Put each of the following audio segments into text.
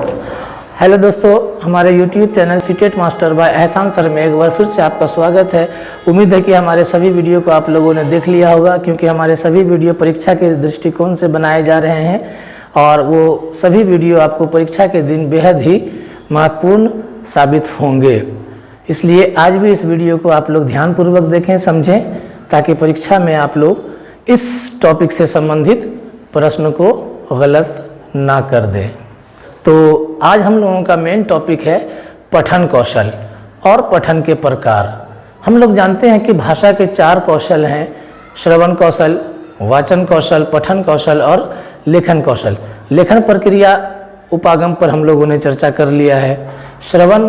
Hello दोस्तों, हमारे YouTube channel CTET master bye एहसान सर में एक बार फिर से आपका स्वागत है। उम्मीद है कि हमारे सभी वीडियो को आप लोगों ने देख लिया होगा, क्योंकि हमारे सभी वीडियो परीक्षा के दृष्टिकोण से बनाए जा रहे हैं और वो सभी वीडियो आपको परीक्षा के दिन बेहद ही महत्वपूर्ण साबित होंगे। इसलिए आज भी इस वीडियो को आप लोग ध्यानपूर्वक देखें, समझें, ताकि परीक्षा में आप लोग इस टॉपिक से संबंधित प्रश्न को गलत ना कर दें। तो आज हम लोगों का मेन टॉपिक है पठन कौशल और पठन के प्रकार। हम लोग जानते हैं कि भाषा के 4 कौशल हैं: श्रवण कौशल, वाचन कौशल, पठन कौशल और लेखन कौशल। लेखन प्रक्रिया उपागम पर हम लोगों ने चर्चा कर लिया है, श्रवण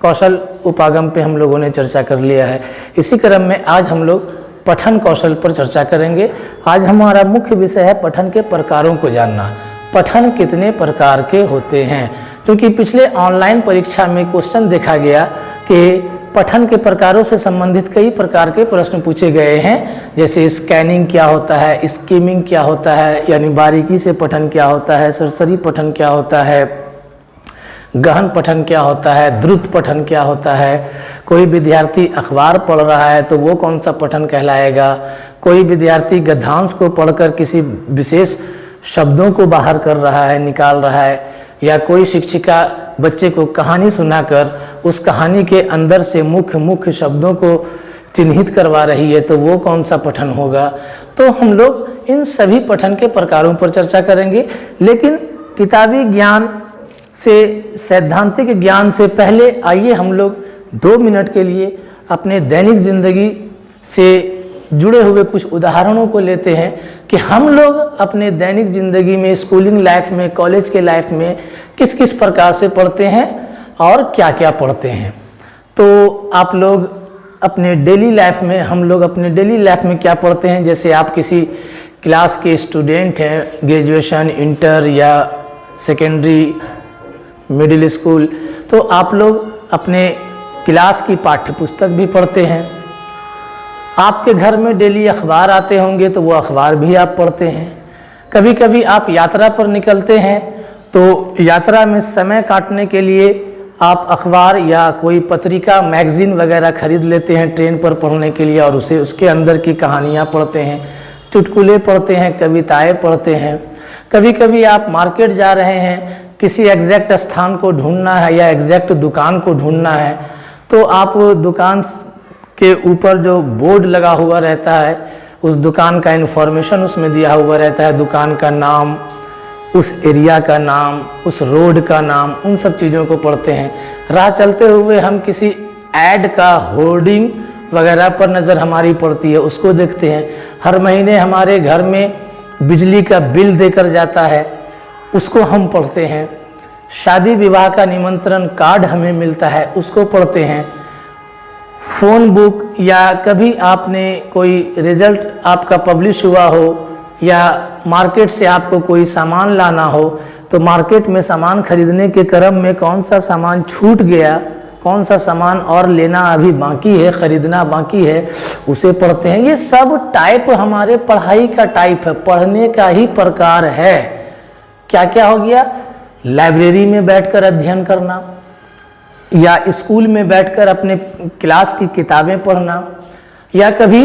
कौशल उपागम पे हम लोगों ने चर्चा कर लिया है। इसी क्रम में आज हम लोग पठन कौशल पर चर्चा करेंगे। आज हमारा मुख्य विषय है पठन के प्रकारों को जानना। पठन कितने प्रकार के होते हैं? क्योंकि पिछले ऑनलाइन परीक्षा में क्वेश्चन देखा गया कि पठन के प्रकारों से संबंधित कई प्रकार के प्रश्न पूछे गए हैं, जैसे स्कैनिंग क्या होता है, स्कीमिंग क्या होता है, यानी बारीकी से पठन क्या होता है, सरसरी पठन क्या होता है, गहन पठन क्या होता है, द्रुत पठन क्या होता है। कोई विद्यार्थी अखबार पढ़ रहा है तो वो कौन सा पठन कहलाएगा। कोई विद्यार्थी गद्यांश को पढ़कर किसी विशेष शब्दों को बाहर कर रहा है, निकाल रहा है, या कोई शिक्षिका बच्चे को कहानी सुनाकर उस कहानी के अंदर से मुख्य शब्दों को चिन्हित करवा रही है, तो वो कौन सा पठन होगा। तो हम लोग इन सभी पठन के प्रकारों पर चर्चा करेंगे। लेकिन किताबी ज्ञान से, सैद्धांतिक ज्ञान से पहले आइए हम लोग 2 मिनट के लिए अपने दैनिक जिंदगी से जुड़े हुए कुछ उदाहरणों को लेते हैं कि हम लोग अपने दैनिक ज़िंदगी में, स्कूलिंग लाइफ में, कॉलेज के लाइफ में किस किस प्रकार से पढ़ते हैं और क्या क्या पढ़ते हैं। तो आप लोग अपने डेली लाइफ में, हम लोग अपने डेली लाइफ में क्या पढ़ते हैं। जैसे आप किसी क्लास के स्टूडेंट हैं, ग्रेजुएशन, इंटर या सेकेंडरी, मिडिल स्कूल, तो आप लोग अपने क्लास की पाठ्य पुस्तक भी पढ़ते हैं। आपके घर में डेली अखबार आते होंगे तो वो अखबार भी आप पढ़ते हैं। कभी कभी आप यात्रा पर निकलते हैं तो यात्रा में समय काटने के लिए आप अखबार या कोई पत्रिका, मैगज़ीन वगैरह खरीद लेते हैं ट्रेन पर पढ़ने के लिए, और उसके अंदर की कहानियाँ पढ़ते हैं, चुटकुले पढ़ते हैं, कविताएँ पढ़ते हैं। कभी कभी आप मार्केट जा रहे हैं, किसी एग्जैक्ट स्थान को ढूंढना है या एग्जैक्ट दुकान को ढूंढना है, तो आप दुकान के ऊपर जो बोर्ड लगा हुआ रहता है, उस दुकान का इन्फॉर्मेशन उसमें दिया हुआ रहता है, दुकान का नाम, उस एरिया का नाम, उस रोड का नाम, उन सब चीज़ों को पढ़ते हैं। राह चलते हुए हम किसी ऐड का होर्डिंग वगैरह पर नज़र हमारी पड़ती है, उसको देखते हैं। हर महीने हमारे घर में बिजली का बिल देकर जाता है, उसको हम पढ़ते हैं। शादी विवाह का निमंत्रण कार्ड हमें मिलता है, उसको पढ़ते हैं। फ़ोन बुक, या कभी आपने कोई रिज़ल्ट आपका पब्लिश हुआ हो या मार्केट से आपको कोई सामान लाना हो, तो मार्केट में सामान खरीदने के क्रम में कौन सा सामान छूट गया, कौन सा सामान और लेना अभी बाकी है, खरीदना बाकी है, उसे पढ़ते हैं। ये सब टाइप हमारे पढ़ाई का टाइप है, पढ़ने का ही प्रकार है। क्या क्या हो गया? लाइब्रेरी में बैठकर अध्ययन करना, या स्कूल में बैठकर अपने क्लास की किताबें पढ़ना, या कभी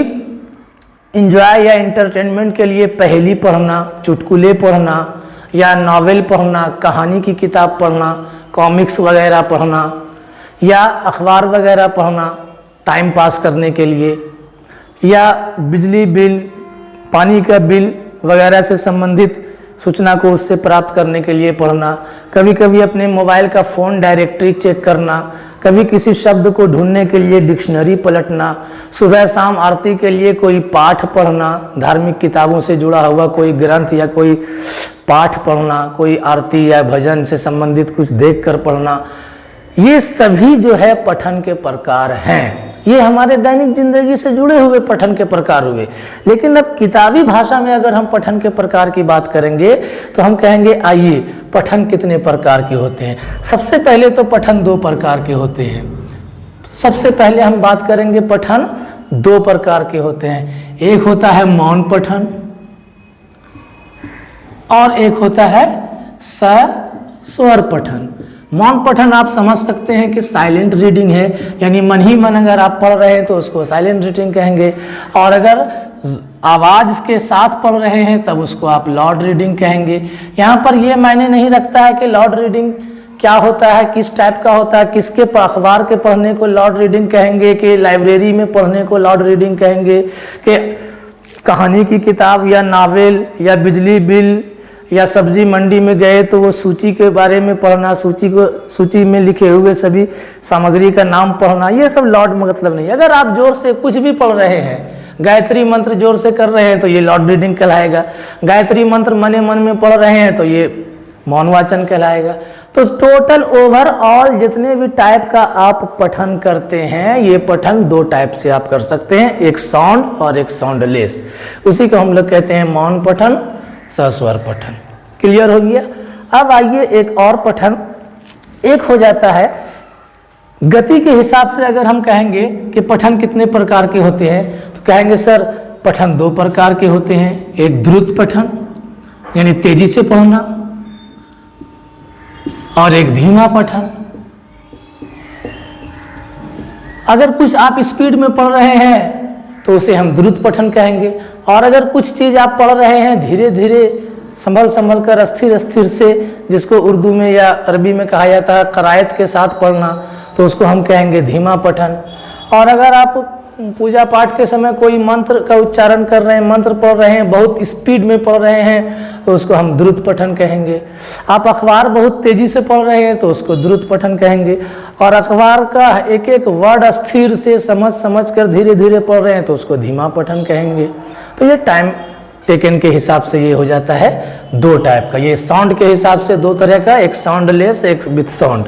एंजॉय या एंटरटेनमेंट के लिए पहेली पढ़ना, चुटकुले पढ़ना, या नॉवेल पढ़ना, कहानी की किताब पढ़ना, कॉमिक्स वगैरह पढ़ना, या अखबार वगैरह पढ़ना टाइम पास करने के लिए, या बिजली बिल, पानी का बिल वगैरह से संबंधित सूचना को उससे प्राप्त करने के लिए पढ़ना। कभी कभी अपने मोबाइल का फ़ोन डायरेक्टरी चेक करना, कभी किसी शब्द को ढूंढने के लिए डिक्शनरी पलटना, सुबह शाम आरती के लिए कोई पाठ पढ़ना, धार्मिक किताबों से जुड़ा हुआ कोई ग्रंथ या कोई पाठ पढ़ना, कोई आरती या भजन से संबंधित कुछ देखकर पढ़ना। ये सभी जो है पठन के प्रकार हैं। ये हमारे दैनिक जिंदगी से जुड़े हुए पठन के प्रकार हुए। लेकिन अब किताबी भाषा में अगर हम पठन के प्रकार की बात करेंगे तो हम कहेंगे आइए पठन कितने प्रकार के होते हैं। सबसे पहले तो पठन 2 प्रकार के होते हैं। सबसे पहले हम बात करेंगे पठन 2 प्रकार के होते हैं। एक होता है मौन पठन और एक होता है स्वर पठन। मौन पठन आप समझ सकते हैं कि साइलेंट रीडिंग है, यानी मन ही मन अगर आप पढ़ रहे हैं तो उसको साइलेंट रीडिंग कहेंगे, और अगर आवाज के साथ पढ़ रहे हैं तब उसको आप लाउड रीडिंग कहेंगे। यहाँ पर यह मायने नहीं रखता है कि लाउड रीडिंग क्या होता है, किस टाइप का होता है, किसके अखबार के पढ़ने को लाउड रीडिंग कहेंगे, कि लाइब्रेरी में पढ़ने को लाउड रीडिंग कहेंगे, कि कहानी की किताब या नावल या बिजली बिल या सब्जी मंडी में गए तो वो सूची के बारे में पढ़ना, सूची में लिखे हुए सभी सामग्री का नाम पढ़ना, ये सब लाउड मतलब नहीं। अगर आप जोर से कुछ भी पढ़ रहे हैं, गायत्री मंत्र जोर से कर रहे हैं तो ये लाउड रीडिंग कहलाएगा, गायत्री मंत्र मने मन में पढ़ रहे हैं तो ये मौन वाचन कहलाएगा। तो टोटल ओवरऑल जितने भी टाइप का आप पठन करते हैं, ये पठन दो टाइप से आप कर सकते हैं, एक साउंड और एक साउंडलेस। उसी को हम लोग कहते हैं मौन पठन, सस्वर पठन। क्लियर हो गया। अब आइए एक और पठन, एक हो जाता है गति के हिसाब से। अगर हम कहेंगे कि पठन कितने प्रकार के होते हैं, तो कहेंगे सर पठन दो प्रकार के होते हैं, एक द्रुत पठन यानी तेजी से पढ़ना, और एक धीमा पठन। अगर कुछ आप स्पीड में पढ़ रहे हैं तो उसे हम द्रुत पठन कहेंगे, और अगर कुछ चीज आप पढ़ रहे हैं धीरे धीरे संभल कर स्थिर स्थिर से, जिसको उर्दू में या अरबी में कहा जाता है करायत के साथ पढ़ना, तो उसको हम कहेंगे धीमा पठन। और अगर आप पूजा पाठ के समय कोई मंत्र का उच्चारण कर रहे हैं, मंत्र पढ़ रहे हैं, बहुत स्पीड में पढ़ रहे हैं, तो उसको हम द्रुत पठन कहेंगे। आप अखबार बहुत तेजी से पढ़ रहे हैं तो उसको द्रुत पठन कहेंगे, और अखबार का एक एक वर्ड स्थिर से समझ कर धीरे धीरे पढ़ रहे हैं तो उसको धीमा पठन कहेंगे। तो ये टाइम टेकन के हिसाब से ये हो जाता है दो टाइप का। ये साउंड के हिसाब से दो तरह का, एक साउंडलेस एक विथ साउंड।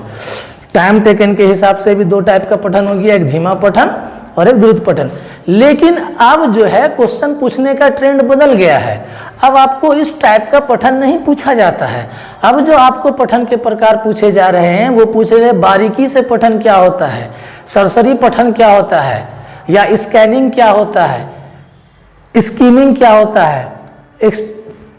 टाइम टेकन के हिसाब से भी दो टाइप का पठन हो गया, एक धीमा पठन और एक द्रुत पठन। लेकिन अब जो है क्वेश्चन पूछने का ट्रेंड बदल गया है। अब आपको इस टाइप का पठन नहीं पूछा जाता है। अब जो आपको पठन के प्रकार पूछे जा रहे हैं वो पूछ रहे हैं बारीकी से पठन क्या होता है, सरसरी पठन क्या होता है, या स्कैनिंग क्या होता है, स्कीमिंग क्या होता है,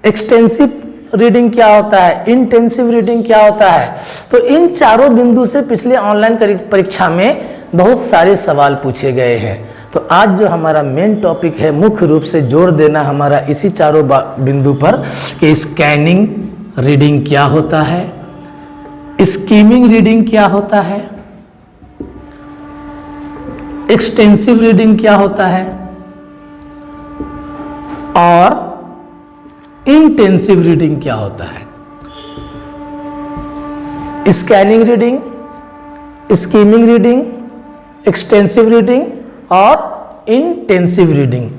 एक्सटेंसिव रीडिंग क्या होता है, इंटेंसिव रीडिंग क्या होता है। तो इन चारों बिंदु से पिछले ऑनलाइन परीक्षा में बहुत सारे सवाल पूछे गए हैं। तो आज जो हमारा मेन टॉपिक है, मुख्य रूप से जोर देना हमारा इसी चारों बिंदु पर कि स्कैनिंग रीडिंग क्या होता है, स्कीमिंग रीडिंग क्या होता है, एक्सटेंसिव रीडिंग क्या होता है, और इंटेंसिव रीडिंग क्या होता है। Scanning reading, skimming reading, extensive reading और इंटेंसिव रीडिंग।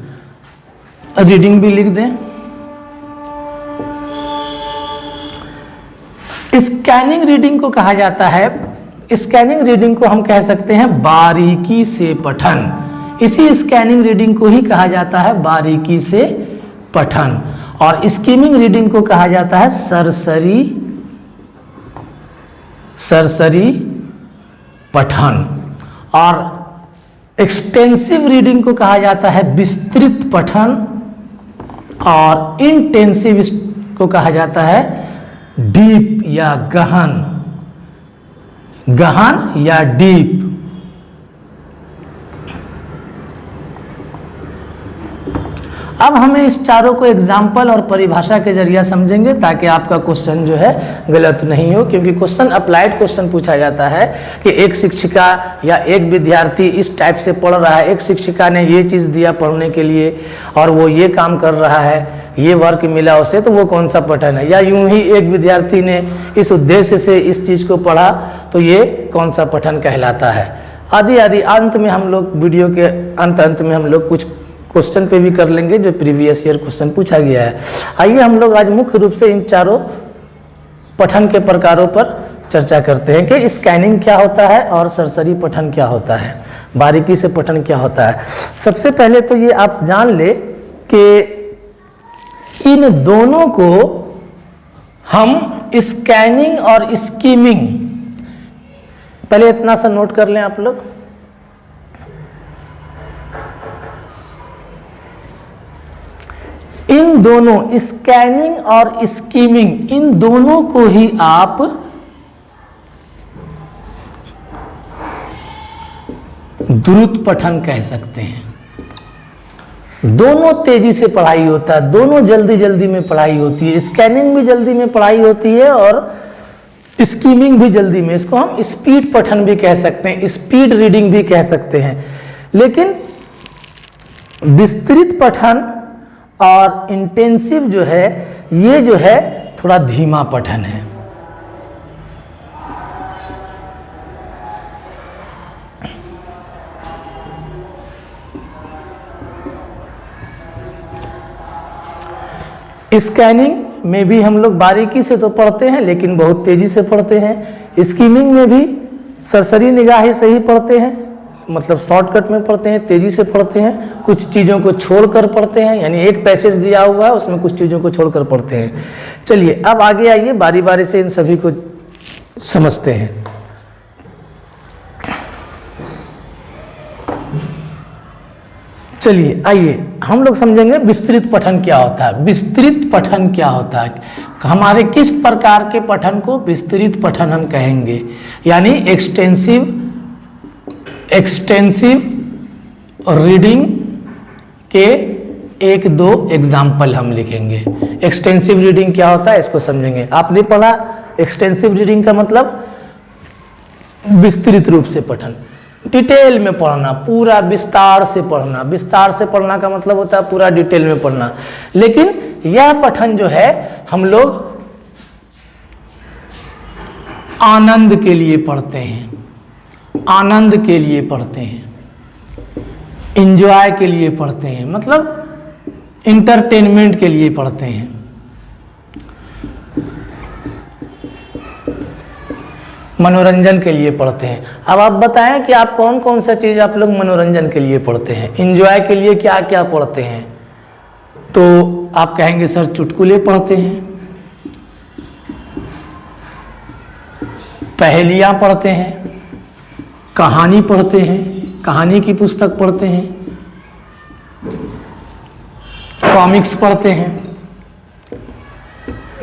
रीडिंग भी लिख दें। स्कैनिंग रीडिंग को कहा जाता है, स्कैनिंग रीडिंग को हम कह सकते हैं बारीकी से पठन। इसी स्कैनिंग रीडिंग को ही कहा जाता है बारीकी से पठन। और स्कीमिंग रीडिंग को कहा जाता है सरसरी पठन। और एक्सटेंसिव रीडिंग को कहा जाता है विस्तृत पठन, और इंटेंसिव को कहा जाता है डीप या गहन या डीप। अब हमें इस चारों को एग्जाम्पल और परिभाषा के जरिए समझेंगे ताकि आपका क्वेश्चन जो है गलत नहीं हो, क्योंकि क्वेश्चन अप्लाइड क्वेश्चन पूछा जाता है कि एक शिक्षिका या एक विद्यार्थी इस टाइप से पढ़ रहा है, एक शिक्षिका ने ये चीज़ दिया पढ़ने के लिए और वो ये काम कर रहा है, ये वर्क मिला उसे, तो वो कौन सा पठन है। या यूं ही एक विद्यार्थी ने इस उद्देश्य से इस चीज़ को पढ़ा तो ये कौन सा पठन कहलाता है, आदि आदि। अंत में हम लोग वीडियो के अंत में हम लोग कुछ क्वेश्चन पे भी कर लेंगे जो प्रीवियस ईयर क्वेश्चन पूछा गया है। आइए हम लोग आज मुख्य रूप से इन चारों पठन के प्रकारों पर चर्चा करते हैं कि स्कैनिंग क्या होता है और सरसरी पठन क्या होता है, बारीकी से पठन क्या होता है। सबसे पहले तो ये आप जान ले कि इन दोनों को हम स्कैनिंग और स्कीमिंग, पहले इतना सा नोट कर लें आप लोग। इन दोनों स्कैनिंग और स्कीमिंग, इन दोनों को ही आप द्रुत पठन कह सकते हैं। दोनों तेजी से पढ़ाई होता है, दोनों जल्दी जल्दी में पढ़ाई होती है। स्कैनिंग भी जल्दी में पढ़ाई होती है और स्कीमिंग भी जल्दी में। इसको हम स्पीड पठन भी कह सकते हैं, स्पीड रीडिंग भी कह सकते हैं। लेकिन विस्तृत पठन और इंटेंसिव जो है, ये जो है थोड़ा धीमा पठन है। स्कैनिंग में भी हम लोग बारीकी से तो पढ़ते हैं लेकिन बहुत तेजी से पढ़ते हैं। स्कीमिंग में भी सरसरी निगाह से ही पढ़ते हैं, मतलब शॉर्टकट में पढ़ते हैं, तेजी से पढ़ते हैं, कुछ चीज़ों को छोड़कर पढ़ते हैं। यानी एक पैसेज दिया हुआ है उसमें कुछ चीज़ों को छोड़कर पढ़ते हैं। चलिए अब आगे आइए, बारी बारी से इन सभी को समझते हैं। चलिए आइए हम लोग समझेंगे विस्तृत पठन क्या होता है। विस्तृत पठन क्या होता है, हमारे किस प्रकार के पठन को विस्तृत पठन हम कहेंगे। यानी एक्सटेंसिव रीडिंग के एक दो एग्जाम्पल हम लिखेंगे। एक्सटेंसिव रीडिंग क्या होता है इसको समझेंगे। आपने पढ़ा एक्सटेंसिव रीडिंग का मतलब विस्तृत रूप से पठन, डिटेल में पढ़ना, पूरा विस्तार से पढ़ना। विस्तार से पढ़ना का मतलब होता है पूरा डिटेल में पढ़ना। लेकिन यह पठन जो है हम लोग आनंद के लिए पढ़ते हैं, आनंद के लिए पढ़ते हैं, एंजॉय के लिए पढ़ते हैं, मतलब इंटरटेनमेंट के लिए पढ़ते हैं। मनोरंजन के लिए पढ़ते हैं। अब आप बताएं कि आप कौन कौन सा चीज़ आप लोग मनोरंजन के लिए पढ़ते हैं, एंजॉय के लिए क्या क्या पढ़ते हैं। तो आप कहेंगे सर चुटकुले पढ़ते हैं, पहेलियाँ पढ़ते हैं, कहानी पढ़ते हैं, कहानी की पुस्तक पढ़ते हैं, कॉमिक्स पढ़ते हैं,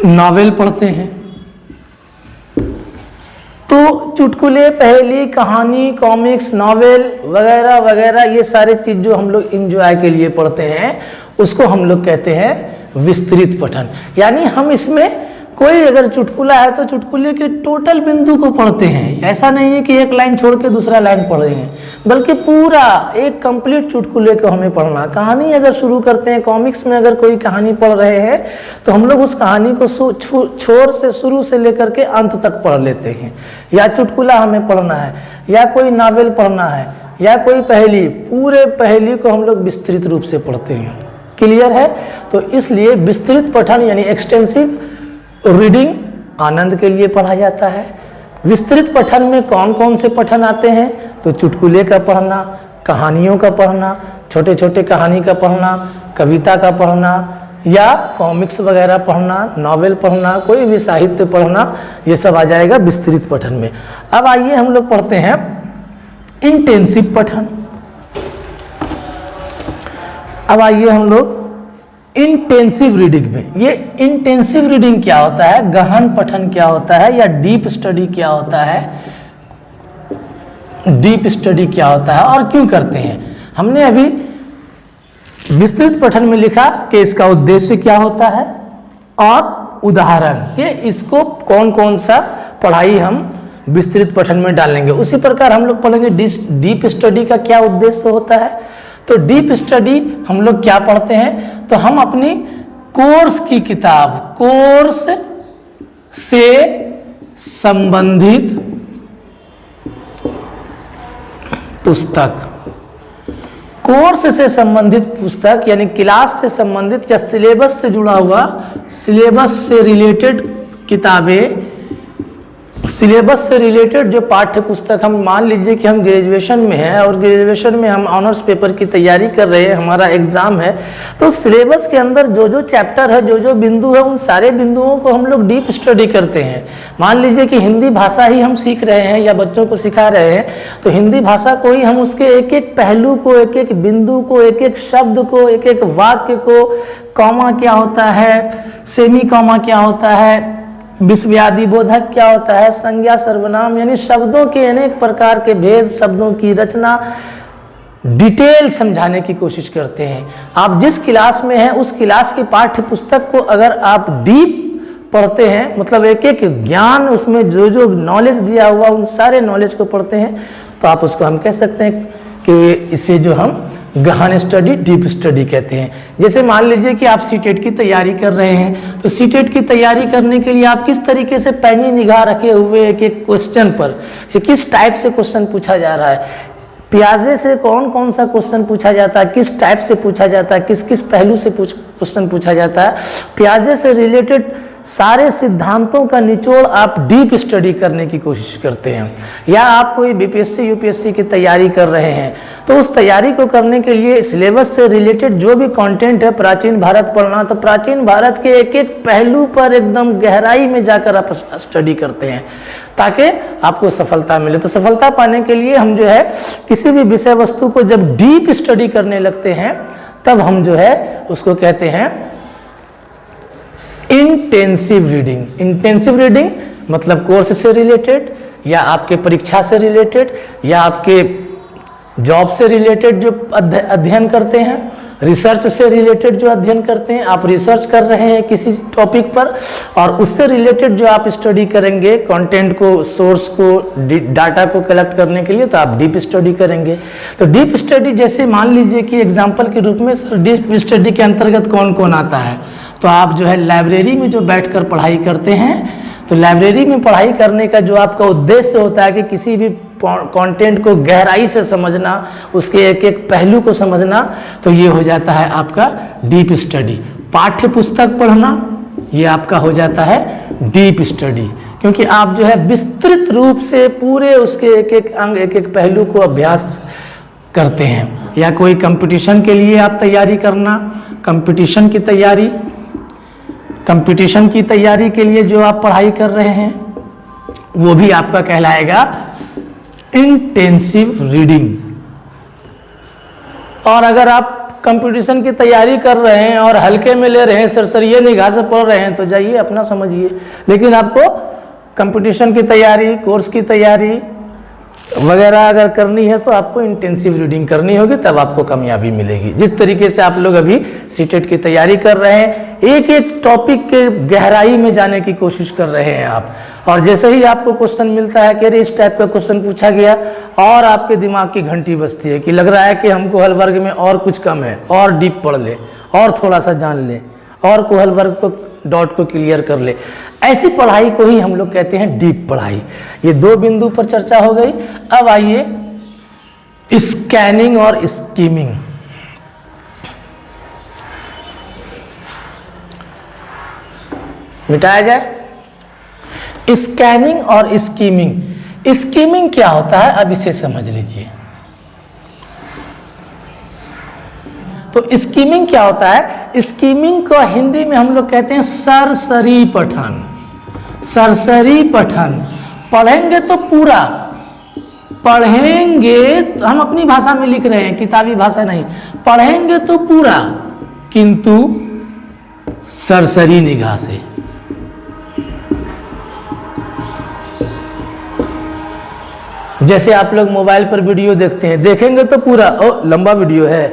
नॉवेल पढ़ते हैं। तो चुटकुले, पहेली, कहानी, कॉमिक्स, नॉवेल वगैरह वगैरह ये सारे चीज़ जो हम लोग एंजॉय के लिए पढ़ते हैं उसको हम लोग कहते हैं विस्तृत पठन। यानी हम इसमें कोई अगर चुटकुला है तो चुटकुले के टोटल बिंदु को पढ़ते हैं। ऐसा नहीं है कि एक लाइन छोड़ के दूसरा लाइन पढ़ रहे हैं, बल्कि पूरा एक कंप्लीट चुटकुले को हमें पढ़ना। कहानी अगर शुरू करते हैं, कॉमिक्स में अगर कोई कहानी पढ़ रहे हैं तो हम लोग उस कहानी को छोर से शुरू से लेकर के अंत तक पढ़ लेते हैं। या चुटकुला हमें पढ़ना है, या कोई नावल पढ़ना है, या कोई पहेली, पूरे पहेली को हम लोग विस्तृत रूप से पढ़ते हैं। क्लियर है? तो इसलिए विस्तृत पठन यानी एक्सटेंसिव रीडिंग आनंद के लिए पढ़ा जाता है। विस्तृत पठन में कौन कौन से पठन आते हैं? तो चुटकुले का पढ़ना, कहानियों का पढ़ना, छोटे छोटे कहानी का पढ़ना, कविता का पढ़ना, या कॉमिक्स वगैरह पढ़ना, नॉवेल पढ़ना, कोई भी साहित्य पढ़ना, ये सब आ जाएगा विस्तृत पठन में। अब आइए हम लोग पढ़ते हैं इंटेंसिव पठन। अब आइए हम लोग इंटेंसिव रीडिंग में। ये इंटेंसिव रीडिंग क्या होता है, गहन पठन क्या होता है, या डीप स्टडी क्या होता है, डीप स्टडी क्या होता है और क्यों करते हैं। हमने अभी विस्तृत पठन में लिखा कि इसका उद्देश्य क्या होता है और उदाहरण, ये इसको कौन कौन सा पढ़ाई हम विस्तृत पठन में डालेंगे। उसी प्रकार हम लोग पढ़ेंगे डीप स्टडी का क्या उद्देश्य होता है। तो डीप स्टडी हम लोग क्या पढ़ते हैं, तो हम अपनी कोर्स की किताब, कोर्स से संबंधित पुस्तक, कोर्स से संबंधित पुस्तक यानी क्लास से संबंधित या सिलेबस से जुड़ा हुआ, सिलेबस से रिलेटेड किताबें, सिलेबस से रिलेटेड जो पाठ्य पुस्तक, हम मान लीजिए कि हम ग्रेजुएशन में हैं और ग्रेजुएशन में हम ऑनर्स पेपर की तैयारी कर रहे हैं, हमारा एग्जाम है, तो सिलेबस के अंदर जो जो चैप्टर है, जो जो बिंदु है, उन सारे बिंदुओं को हम लोग डीप स्टडी करते हैं। मान लीजिए कि हिंदी भाषा ही हम सीख रहे हैं या बच्चों को सिखा रहे हैं, तो हिंदी भाषा को ही हम उसके एक एक पहलू को, एक एक बिंदु को, एक एक शब्द को, एक एक वाक्य को, कॉमा क्या होता है, सेमी कॉमा क्या होता है, विषयादि बोधक क्या होता है, संज्ञा सर्वनाम, यानी शब्दों के अनेक प्रकार के भेद, शब्दों की रचना डिटेल समझाने की कोशिश करते हैं। आप जिस क्लास में हैं उस क्लास की पाठ्य पुस्तक को अगर आप डीप पढ़ते हैं, मतलब एक एक ज्ञान उसमें जो जो नॉलेज दिया हुआ उन सारे नॉलेज को पढ़ते हैं, तो आप उसको हम कह सकते हैं कि इसे जो हम गहन स्टडी, डीप स्टडी कहते हैं। जैसे मान लीजिए कि आप सीटेट की तैयारी कर रहे हैं, तो सीटेट की तैयारी करने के लिए आप किस तरीके से पैनी निगाह रखे हुए एक एक क्वेश्चन पर, किस टाइप से क्वेश्चन पूछा जा रहा है, पियाजे से कौन कौन सा क्वेश्चन पूछा जाता है, किस टाइप से पूछा जाता है, किस किस पहलू से क्वेश्चन पूछा जाता है, पियाजे से रिलेटेड सारे सिद्धांतों का निचोड़ आप डीप स्टडी करने की कोशिश करते हैं। या आप कोई बीपीएससी यूपीएससी की तैयारी कर रहे हैं, तो उस तैयारी को करने के लिए सिलेबस से रिलेटेड जो भी कंटेंट है, प्राचीन भारत पढ़ना, तो प्राचीन भारत के एक एक पहलू पर एकदम गहराई में जाकर आप स्टडी करते हैं ताकि आपको सफलता मिले। तो सफलता पाने के लिए हम जो है किसी भी विषय वस्तु को जब डीप स्टडी करने लगते हैं तब हम जो है उसको कहते हैं इंटेंसिव रीडिंग। इंटेंसिव रीडिंग मतलब कोर्स से रिलेटेड, या आपके परीक्षा से रिलेटेड, या आपके जॉब से रिलेटेड जो अध्ययन करते हैं, रिसर्च से रिलेटेड जो अध्ययन करते हैं, आप रिसर्च कर रहे हैं किसी टॉपिक पर और उससे रिलेटेड जो आप स्टडी करेंगे कंटेंट को, सोर्स को, डाटा को कलेक्ट करने के लिए, तो आप डीप स्टडी करेंगे। तो डीप स्टडी जैसे मान लीजिए कि एग्जांपल के रूप में डीप स्टडी के अंतर्गत कौन कौन आता है, तो आप जो है लाइब्रेरी में जो बैठकर पढ़ाई करते हैं, तो लाइब्रेरी में पढ़ाई करने का जो आपका उद्देश्य होता है कि किसी भी कंटेंट को गहराई से समझना, उसके एक एक पहलू को समझना, तो ये हो जाता है आपका डीप स्टडी। पाठ्य पुस्तक पढ़ना ये आपका हो जाता है डीप स्टडी, क्योंकि आप जो है विस्तृत रूप से पूरे उसके एक एक अंग, एक एक पहलू को अभ्यास करते हैं। या कोई कंपटीशन के लिए आप तैयारी करना, कंपटीशन की तैयारी के लिए जो आप पढ़ाई कर रहे हैं वो भी आपका कहलाएगा इंटेंसिव रीडिंग। और अगर आप कंपटीशन की तैयारी कर रहे हैं और हल्के में ले रहे हैं, सरसरिये निगाह से पढ़ रहे हैं, तो जाइए अपना समझिए, लेकिन आपको कंपटीशन की तैयारी, कोर्स की तैयारी वगैरह अगर करनी है तो आपको इंटेंसिव रीडिंग करनी होगी, तब आपको कामयाबी मिलेगी। जिस तरीके से आप लोग अभी सीटेट की तैयारी कर रहे हैं, एक एक टॉपिक के गहराई में जाने की कोशिश कर रहे हैं आप, और जैसे ही आपको क्वेश्चन मिलता है कि अरे इस टाइप का क्वेश्चन पूछा गया, और आपके दिमाग की घंटी बजती है कि लग रहा है कि हमको हल वर्ग में और कुछ कम है, और डीप पढ़ ले, और थोड़ा सा जान ले, और को हल वर्ग को डॉट को क्लियर कर ले। ऐसी पढ़ाई को ही हम लोग कहते हैं डीप पढ़ाई। ये दो बिंदु पर चर्चा हो गई। अब आइए स्कैनिंग और स्कीमिंग। मिटाया जाए स्कैनिंग और स्कीमिंग। स्कीमिंग क्या होता है, अब इसे समझ लीजिए। तो स्कीमिंग क्या होता है, स्कीमिंग को हिंदी में हम लोग कहते हैं सरसरी पठन। सरसरी पठन, पढ़ेंगे तो पूरा पढ़ेंगे, तो हम अपनी भाषा में लिख रहे हैं, किताबी भाषा नहीं, पढ़ेंगे तो पूरा किंतु सरसरी निगाह से। जैसे आप लोग मोबाइल पर वीडियो देखते हैं, देखेंगे तो पूरा, ओ लंबा वीडियो है,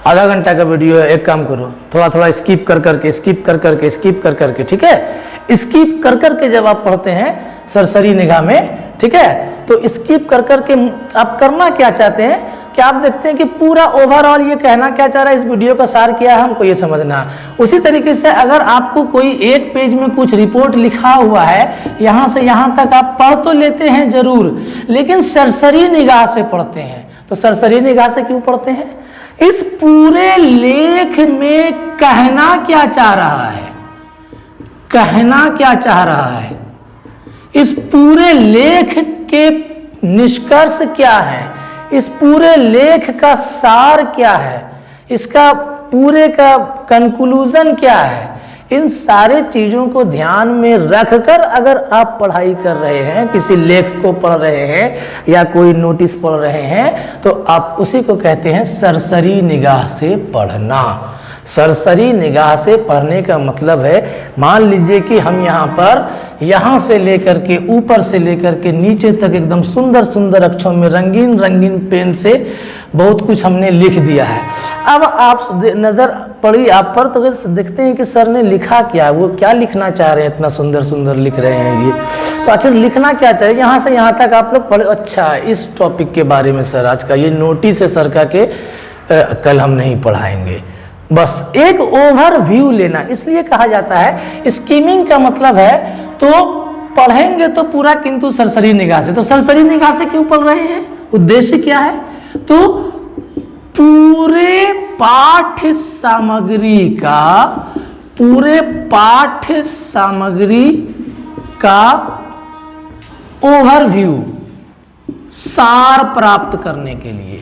आधा घंटा का वीडियो है, एक काम करो थोड़ा थोड़ा स्किप कर करके, ठीक है। स्किप कर करके जब आप पढ़ते हैं सरसरी निगाह में, ठीक है, तो स्किप कर करके आप करना क्या चाहते हैं कि आप देखते हैं कि पूरा ओवरऑल ये कहना क्या चाह रहा है, इस वीडियो का सार क्या है, हमको ये समझना है। उसी तरीके से अगर आपको कोई एक पेज में कुछ रिपोर्ट लिखा हुआ है, यहाँ से यहाँ तक आप पढ़ तो लेते हैं जरूर, लेकिन सरसरी निगाह से पढ़ते हैं। तो सरसरी निगाह से क्यों पढ़ते हैं, इस पूरे लेख में कहना क्या चाह रहा है, कहना क्या चाह रहा है, इस पूरे लेख के निष्कर्ष क्या है, इस पूरे लेख का सार क्या है, इसका पूरे का कंक्लूजन क्या है, इन सारे चीजों को ध्यान में रखकर अगर आप पढ़ाई कर रहे हैं, किसी लेख को पढ़ रहे हैं या कोई नोटिस पढ़ रहे हैं, तो आप उसी को कहते हैं सरसरी निगाह से पढ़ना। सरसरी निगाह से पढ़ने का मतलब है, मान लीजिए कि हम यहाँ पर यहाँ से लेकर के ऊपर से लेकर के नीचे तक एकदम सुंदर सुंदर अक्षरों में रंगीन रंगीन पेन से बहुत कुछ हमने लिख दिया है। अब आप नज़र पड़ी आप पर तो देखते हैं कि सर ने लिखा क्या, वो क्या लिखना चाह रहे हैं, इतना सुंदर सुंदर लिख रहे हैं ये, तो आखिर लिखना क्या चाह रहे हैं। यहाँ से यहाँ तक आप लोग पढ़े, अच्छा इस टॉपिक के बारे में सर आज का ये नोटिस है सर का के कल हम नहीं पढ़ाएंगे। बस एक ओवरव्यू लेना, इसलिए कहा जाता है स्कीमिंग का मतलब है तो पढ़ेंगे तो पूरा, किंतु सरसरी निगाह से। तो सरसरी निगाह से क्यों पढ़ रहे हैं, उद्देश्य क्या है, तो पूरे पाठ्य सामग्री का ओवरव्यू, सार प्राप्त करने के लिए।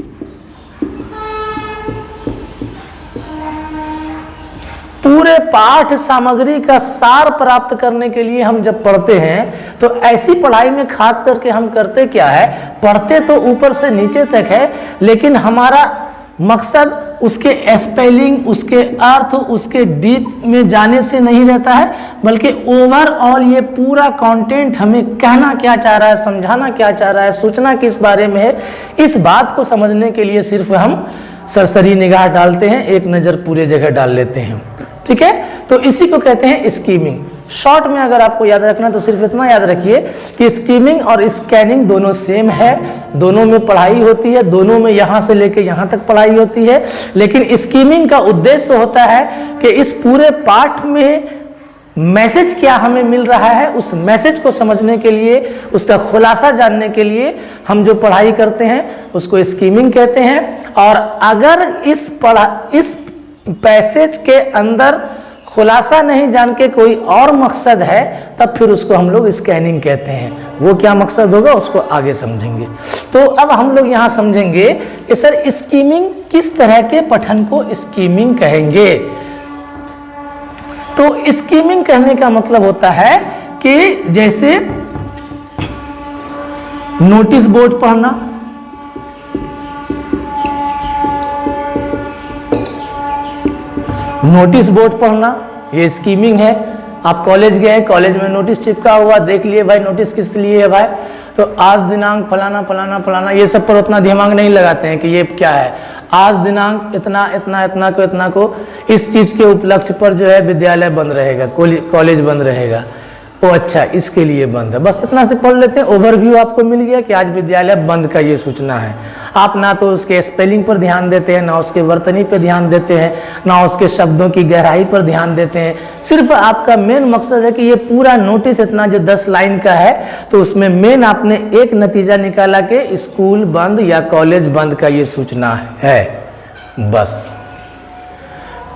पूरे पाठ सामग्री का सार प्राप्त करने के लिए हम जब पढ़ते हैं तो ऐसी पढ़ाई में खास करके हम करते क्या है, पढ़ते तो ऊपर से नीचे तक है, लेकिन हमारा मकसद उसके स्पेलिंग, उसके अर्थ, उसके डीप में जाने से नहीं रहता है, बल्कि ओवरऑल ये पूरा कंटेंट हमें कहना क्या चाह रहा है, समझाना क्या चाह रहा है, सूचना किस बारे में है, इस बात को समझने के लिए सिर्फ हम सरसरी निगाह डालते हैं, एक नज़र पूरे जगह डाल लेते हैं। ठीक है, तो इसी को कहते हैं स्कीमिंग। शॉर्ट में अगर आपको याद रखना तो सिर्फ इतना याद रखिए कि स्कीमिंग और स्कैनिंग दोनों सेम है, दोनों में पढ़ाई होती है, दोनों में यहाँ से लेके यहाँ तक पढ़ाई होती है, लेकिन स्कीमिंग का उद्देश्य होता है कि इस पूरे पाठ में मैसेज क्या हमें मिल रहा है, उस मैसेज को समझने के लिए, उसका खुलासा जानने के लिए हम जो पढ़ाई करते हैं उसको स्कीमिंग कहते हैं। और अगर इस पैसेज के अंदर खुलासा नहीं जान के कोई और मकसद है तब फिर उसको हम लोग स्कैनिंग कहते हैं। वो क्या मकसद होगा उसको आगे समझेंगे। तो अब हम लोग यहाँ समझेंगे कि सर स्कीमिंग, किस तरह के पठन को स्कीमिंग कहेंगे। तो स्कीमिंग कहने का मतलब होता है कि जैसे नोटिस बोर्ड पढ़ना, नोटिस बोर्ड पढ़ना ये स्कीमिंग है। आप कॉलेज गए, कॉलेज में नोटिस चिपका हुआ, देख लिए भाई नोटिस किस लिए है भाई, तो आज दिनांक फलाना फलाना फलाना, ये सब पर उतना दिमाग नहीं लगाते हैं कि ये क्या है। आज दिनांक इतना इतना इतना को इस चीज़ के उपलक्ष्य पर जो है विद्यालय बंद रहेगा, कॉलेज बंद रहेगा, ओ अच्छा इसके लिए बंद है, बस इतना से पढ़ लेते हैं। ओवरव्यू आपको मिल गया कि आज विद्यालय बंद का ये सूचना है। आप ना तो उसके स्पेलिंग पर ध्यान देते हैं, ना उसके वर्तनी पर ध्यान देते हैं, ना उसके शब्दों की गहराई पर ध्यान देते हैं। सिर्फ आपका मेन मकसद है कि ये पूरा नोटिस इतना जो 10 लाइन का है, तो उसमें मेन आपने एक नतीजा निकाला कि स्कूल बंद या कॉलेज बंद का ये सूचना है, बस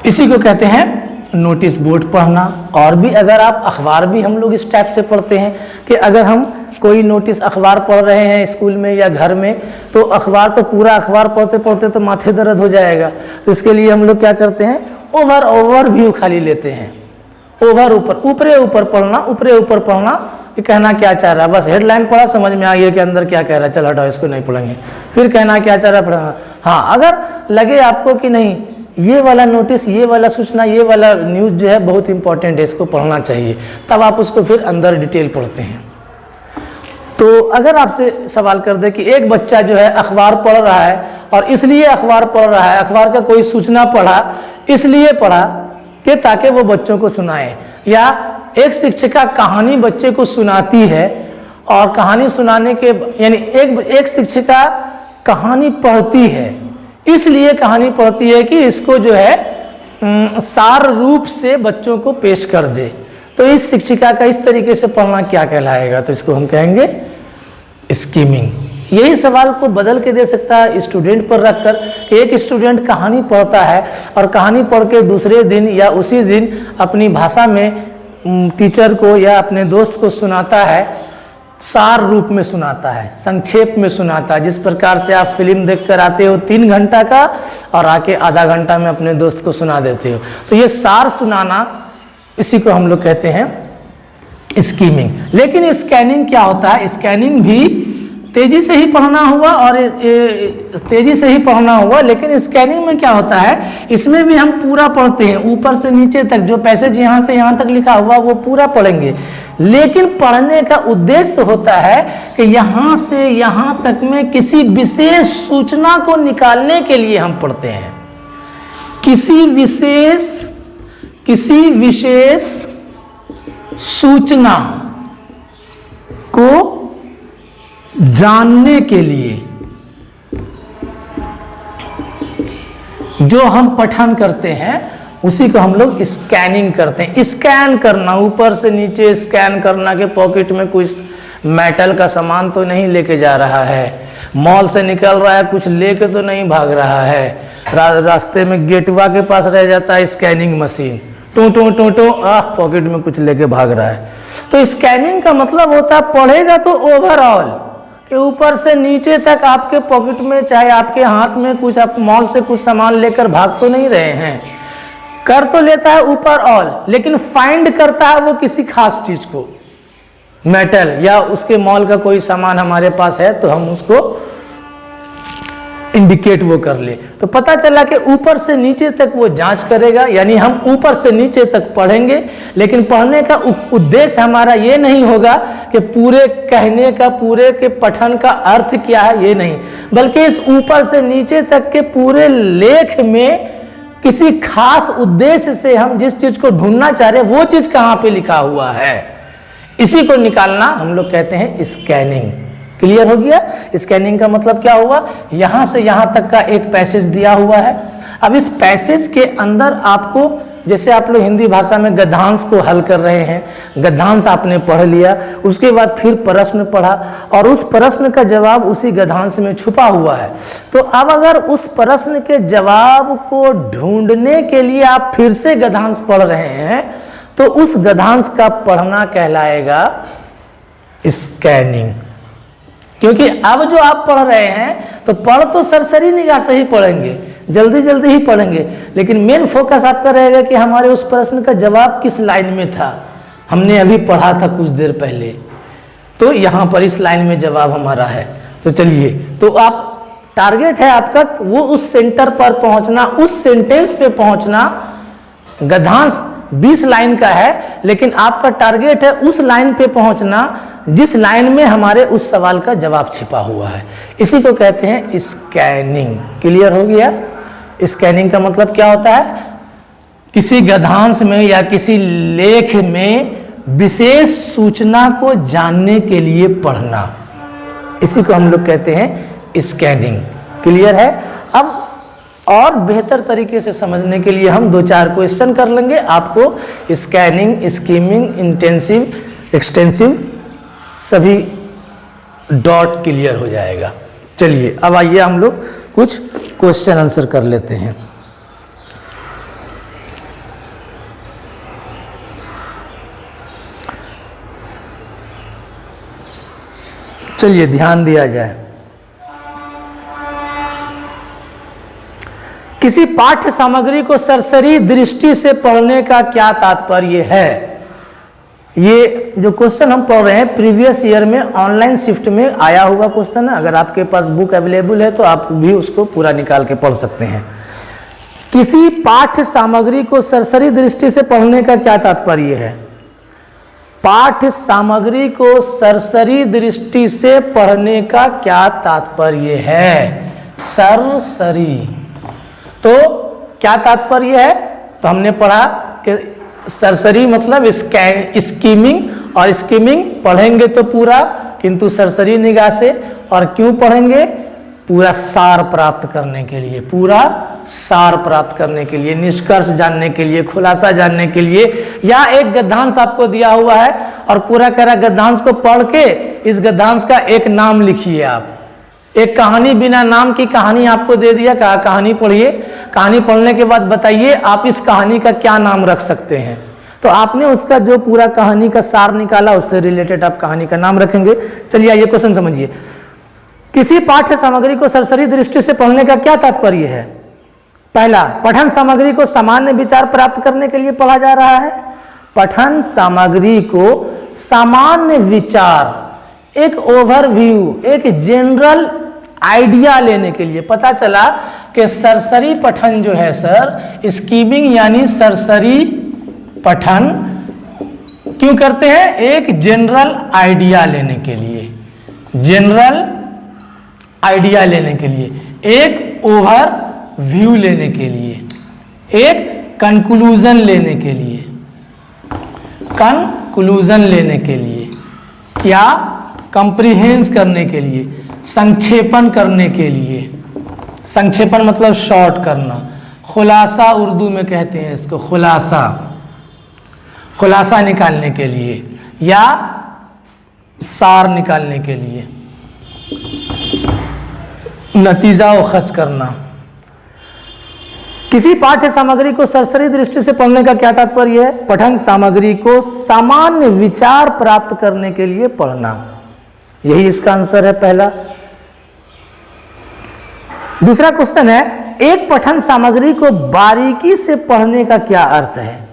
इसी को कहते हैं नोटिस बोर्ड पढ़ना। और भी अगर आप अखबार भी हम लोग इस टाइप से पढ़ते हैं कि अगर हम कोई नोटिस अखबार पढ़ रहे हैं स्कूल में या घर में, तो अखबार तो पूरा अखबार पढ़ते पढ़ते तो माथे दर्द हो जाएगा, तो इसके लिए हम लोग क्या करते हैं, ओवरव्यू खाली लेते हैं। ऊपरे ऊपर पढ़ना, कि कहना क्या चाह रहा है, बस हेडलाइन पढ़ा समझ में आ गया कि अंदर क्या कह रहा है, चल हटाओ इसको नहीं पढ़ेंगे, फिर कहना क्या चाह रहा है पढ़ना। हाँ, अगर लगे आपको कि नहीं ये वाला नोटिस, ये वाला सूचना, ये वाला न्यूज़ जो है बहुत इंपॉर्टेंट है, इसको पढ़ना चाहिए, तब आप उसको फिर अंदर डिटेल पढ़ते हैं। तो अगर आपसे सवाल कर दे कि एक बच्चा जो है अखबार पढ़ रहा है और इसलिए अखबार पढ़ रहा है, अखबार का कोई सूचना पढ़ा, इसलिए पढ़ा कि ताकि वो बच्चों को सुनाए, या एक शिक्षिका कहानी बच्चे को सुनाती है और कहानी सुनाने के यानी एक शिक्षिका कहानी पढ़ती है, इसलिए कहानी पढ़ती है कि इसको जो है सार रूप से बच्चों को पेश कर दे, तो इस शिक्षिका का इस तरीके से पढ़ना क्या कहलाएगा, तो इसको हम कहेंगे स्कीमिंग। यही सवाल को बदल के दे सकता है स्टूडेंट पर रखकर कि एक स्टूडेंट कहानी पढ़ता है और कहानी पढ़ के दूसरे दिन या उसी दिन अपनी भाषा में टीचर को या अपने दोस्त को सुनाता है, सार रूप में सुनाता है, संक्षेप में सुनाता है। जिस प्रकार से आप फिल्म देखकर आते हो 3 घंटा का और आके आधा घंटा में अपने दोस्त को सुना देते हो, तो ये सार सुनाना, इसी को हम लोग कहते हैं स्कीमिंग। लेकिन स्कैनिंग क्या होता है, स्कैनिंग भी तेजी से ही पढ़ना हुआ और तेजी से ही पढ़ना हुआ। लेकिन स्कैनिंग में क्या होता है, इसमें भी हम पूरा पढ़ते हैं, ऊपर से नीचे तक जो पैसेज यहाँ से यहाँ तक लिखा हुआ वो पूरा पढ़ेंगे। लेकिन पढ़ने का उद्देश्य होता है कि यहाँ से यहाँ तक में किसी विशेष सूचना को निकालने के लिए हम पढ़ते हैं। किसी विशेष सूचना को जानने के लिए जो हम पठन करते हैं उसी को हम लोग स्कैनिंग करते हैं। स्कैन करना, ऊपर से नीचे स्कैन करना के पॉकेट में कुछ मेटल का सामान तो नहीं लेके जा रहा है, मॉल से निकल रहा है कुछ लेके तो नहीं भाग रहा है, रास्ते में गेटवा के पास रह जाता है scanning machine, to to to to pocket में कुछ लेके भाग रहा है। तो स्कैनिंग का मतलब होता है पढ़ेगा तो ओवरऑल कि ऊपर से नीचे तक आपके पॉकेट में चाहे आपके हाथ में कुछ, आप मॉल से कुछ सामान लेकर भाग तो नहीं रहे हैं, कर तो लेता है ऊपर ऑल, लेकिन फाइंड करता है वो किसी खास चीज को, मेटल या उसके मॉल का कोई सामान हमारे पास है तो हम उसको इंडिकेट वो कर ले। तो पता चला कि ऊपर से नीचे तक वो जांच करेगा, यानी हम ऊपर से नीचे तक पढ़ेंगे। लेकिन पढ़ने का उद्देश्य हमारा ये नहीं होगा कि पूरे कहने का, पूरे के पठन का अर्थ क्या है, ये नहीं, बल्कि इस ऊपर से नीचे तक के पूरे लेख में किसी खास उद्देश्य से हम जिस चीज को ढूंढना चाह रहे हैं वो चीज कहाँ पे लिखा हुआ है, इसी को निकालना हम लोग कहते हैं स्कैनिंग। क्लियर हो गया? स्कैनिंग का मतलब क्या हुआ, यहां से यहां तक का एक पैसेज दिया हुआ है। अब इस पैसेज के अंदर आपको, जैसे आप लोग हिंदी भाषा में गद्यांश को हल कर रहे हैं, गद्यांश आपने पढ़ लिया, उसके बाद फिर प्रश्न पढ़ा और उस प्रश्न का जवाब उसी गद्यांश में छुपा हुआ है। तो अब अगर उस प्रश्न के जवाब को ढूंढने के लिए आप फिर से गद्यांश पढ़ रहे हैं तो उस गद्यांश का पढ़ना कहलाएगा स्कैनिंग। क्योंकि अब जो आप पढ़ रहे हैं तो पढ़ तो सरसरी निगाह से ही पढ़ेंगे, जल्दी जल्दी ही पढ़ेंगे, लेकिन मेन फोकस आपका रहेगा कि हमारे उस प्रश्न का जवाब किस लाइन में था, हमने अभी पढ़ा था कुछ देर पहले, तो यहाँ पर इस लाइन में जवाब हमारा है। तो चलिए, तो आप टारगेट है आपका वो उस सेंटर पर पहुंचना, उस सेंटेंस पे पहुंचना। गद्यांश 20 लाइन का है, लेकिन आपका टारगेट है उस लाइन पे पहुंचना जिस लाइन में हमारे उस सवाल का जवाब छिपा हुआ है। इसी को कहते हैं स्कैनिंग। क्लियर हो गया? स्कैनिंग का मतलब क्या होता है, किसी गद्यांश में या किसी लेख में विशेष सूचना को जानने के लिए पढ़ना, इसी को हम लोग कहते हैं स्कैनिंग। क्लियर है? अब और बेहतर तरीके से समझने के लिए हम 2-4 क्वेश्चन कर लेंगे, आपको स्कैनिंग, स्कीमिंग, इंटेंसिव, एक्सटेंसिव सभी डॉट क्लियर हो जाएगा। चलिए अब आइए हम लोग कुछ क्वेश्चन आंसर कर लेते हैं। चलिए ध्यान दिया जाए। किसी पाठ्य सामग्री को सरसरी दृष्टि से पढ़ने का क्या तात्पर्य है? ये जो क्वेश्चन हम पढ़ रहे हैं प्रीवियस ईयर में ऑनलाइन शिफ्ट में आया हुआ क्वेश्चन है। अगर आपके पास बुक अवेलेबल है तो आप भी उसको पूरा निकाल के पढ़ सकते हैं। किसी पाठ्य सामग्री को सरसरी दृष्टि से पढ़ने का क्या तात्पर्य है? पाठ्य सामग्री को सरसरी दृष्टि से पढ़ने का क्या तात्पर्य है? सरसरी तो क्या तात्पर्य है? तो हमने पढ़ा कि सरसरी मतलब स्कीमिंग, और स्कीमिंग पढ़ेंगे तो पूरा, किंतु सरसरी निगाह से। और क्यों पढ़ेंगे? पूरा सार प्राप्त करने के लिए, पूरा सार प्राप्त करने के लिए, निष्कर्ष जानने के लिए, खुलासा जानने के लिए। या एक गद्यांश आपको दिया हुआ है और पूरा कह रहा गद्यांश को पढ़ के इस गद्यांश का एक नाम लिखिए। आप एक कहानी बिना नाम की कहानी आपको दे दिया, कहा कहानी पढ़िए, कहानी पढ़ने के बाद बताइए आप इस कहानी का क्या नाम रख सकते हैं। तो आपने उसका जो पूरा कहानी का सार निकाला उससे रिलेटेड आप कहानी का नाम रखेंगे। चलिए ये क्वेश्चन समझिए। किसी पाठ्य सामग्री को सरसरी दृष्टि से पढ़ने का क्या तात्पर्य है? पहला, पठन सामग्री को सामान्य विचार प्राप्त करने के लिए पढ़ा जा रहा है। पठन सामग्री को सामान्य विचार एक ओवरव्यू, एक जनरल आइडिया लेने के लिए। पता चला कि सरसरी पठन जो है सर, स्कीमिंग यानी सरसरी पठन क्यों करते हैं? एक जनरल आइडिया लेने के लिए, जनरल आइडिया लेने के लिए, एक ओवर व्यू लेने के लिए, एक कंक्लूजन लेने के लिए, कंक्लूजन लेने के लिए, क्या? कंप्रीहेंस करने के लिए, संक्षेपण करने के लिए। संक्षेपण मतलब शॉर्ट करना, खुलासा उर्दू में कहते हैं इसको, खुलासा, खुलासा निकालने के लिए या सार निकालने के लिए, नतीजा उखज करना। किसी पाठ्य सामग्री को सरसरी दृष्टि से पढ़ने का क्या तात्पर्य है? पठन सामग्री को सामान्य विचार प्राप्त करने के लिए पढ़ना, यही इसका आंसर है पहला। दूसरा क्वेश्चन है, एक पठन सामग्री को बारीकी से पढ़ने का क्या अर्थ है?